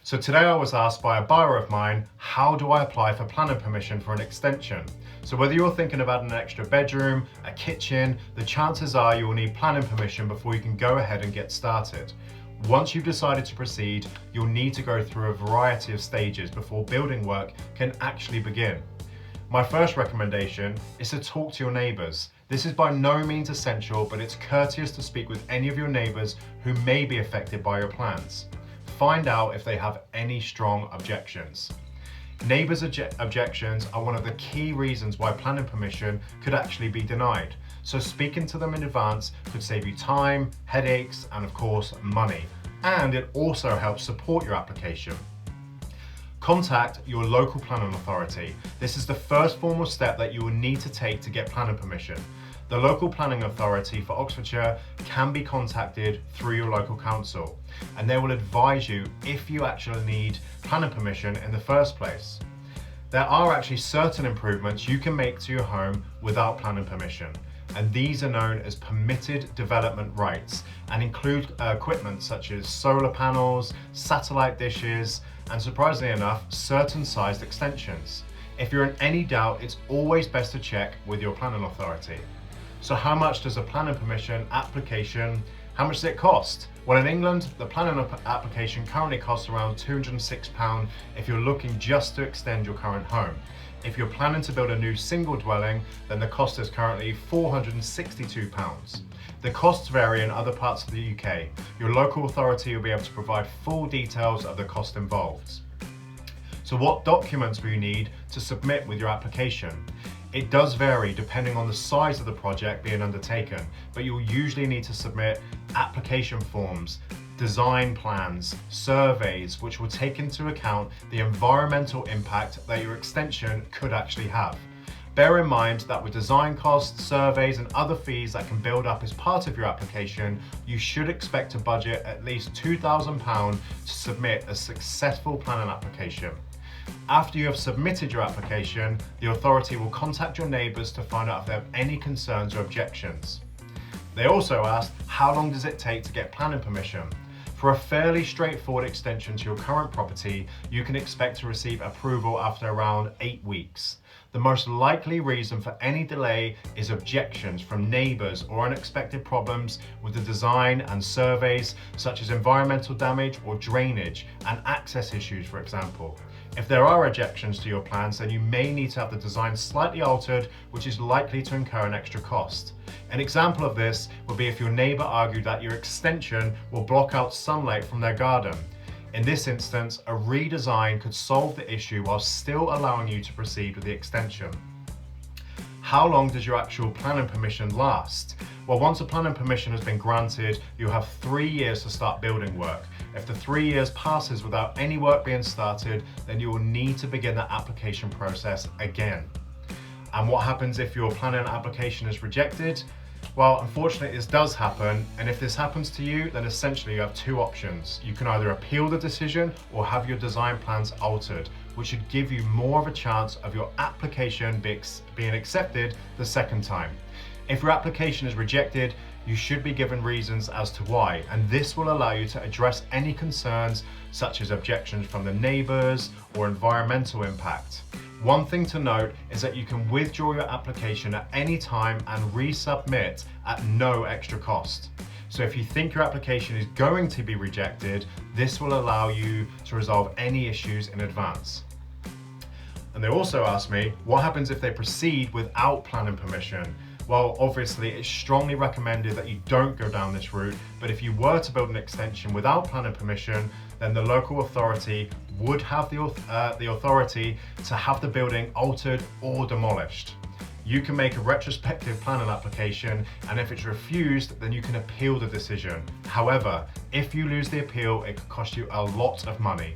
So today I was asked by a buyer of mine, how do I apply for planning permission for an extension? So whether you're thinking about an extra bedroom, a kitchen, the chances are you will need planning permission before you can go ahead and get started. Once you've decided to proceed, you'll need to go through a variety of stages before building work can actually begin. My first recommendation is to talk to your neighbours. This is by no means essential, but it's courteous to speak with any of your neighbours who may be affected by your plans. Find out if they have any strong objections. Neighbours' objections are one of the key reasons why planning permission could actually be denied. So speaking to them in advance could save you time, headaches, and of course, money. And it also helps support your application. Contact your local planning authority. This is the first formal step that you will need to take to get planning permission. The local planning authority for Oxfordshire can be contacted through your local council, and they will advise you if you actually need planning permission in the first place. There are actually certain improvements you can make to your home without planning permission, and these are known as permitted development rights and include equipment such as solar panels, satellite dishes, and surprisingly enough, certain sized extensions. If you're in any doubt, it's always best to check with your planning authority. So how much does a planning permission application, how much does it cost? Well, in England, the planning application currently costs around £206 if you're looking just to extend your current home. If you're planning to build a new single dwelling, then the cost is currently £462. The costs vary in other parts of the UK. Your local authority will be able to provide full details of the cost involved. So what documents will you need to submit with your application? It does vary depending on the size of the project being undertaken, but you'll usually need to submit application forms, design plans, surveys, which will take into account the environmental impact that your extension could actually have. Bear in mind that with design costs, surveys, and other fees that can build up as part of your application, you should expect to budget at least £2,000 to submit a successful planning application. After you have submitted your application, the authority will contact your neighbours to find out if they have any concerns or objections. They also asked, how long does it take to get planning permission? For a fairly straightforward extension to your current property, you can expect to receive approval after around 8 weeks. The most likely reason for any delay is objections from neighbours or unexpected problems with the design and surveys, such as environmental damage or drainage and access issues, for example. If there are objections to your plans, then you may need to have the design slightly altered, which is likely to incur an extra cost. An example of this would be if your neighbour argued that your extension will block out sunlight from their garden. In this instance, a redesign could solve the issue while still allowing you to proceed with the extension. How long does your actual planning permission last? Well, once a planning permission has been granted, you have 3 years to start building work. If the 3 years passes without any work being started, then you will need to begin the application process again. And what happens if your planning application is rejected? Well, unfortunately, this does happen, and if this happens to you, then essentially you have two options. You can either appeal the decision or have your design plans altered, which should give you more of a chance of your application being accepted the second time. If your application is rejected, you should be given reasons as to why, and this will allow you to address any concerns such as objections from the neighbours or environmental impact. One thing to note is that you can withdraw your application at any time and resubmit at no extra cost. So if you think your application is going to be rejected, this will allow you to resolve any issues in advance. And they also asked me, what happens if they proceed without planning permission? Well, obviously it's strongly recommended that you don't go down this route, but if you were to build an extension without planning permission, then the local authority would have the authority to have the building altered or demolished. You can make a retrospective planning application, and if it's refused, then you can appeal the decision. However, if you lose the appeal, it could cost you a lot of money.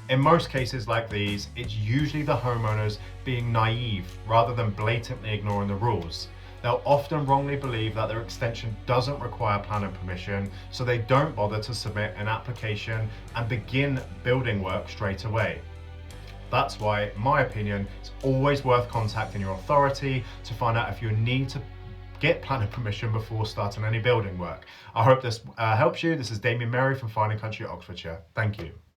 In most cases like these, it's usually the homeowners being naive rather than blatantly ignoring the rules. They'll often wrongly believe that their extension doesn't require planning permission, so they don't bother to submit an application and begin building work straight away. That's why, in my opinion, it's always worth contacting your authority to find out if you need to get planning permission before starting any building work. I hope this helps you. This is Damion Merry from Fine Country Oxfordshire. Thank you.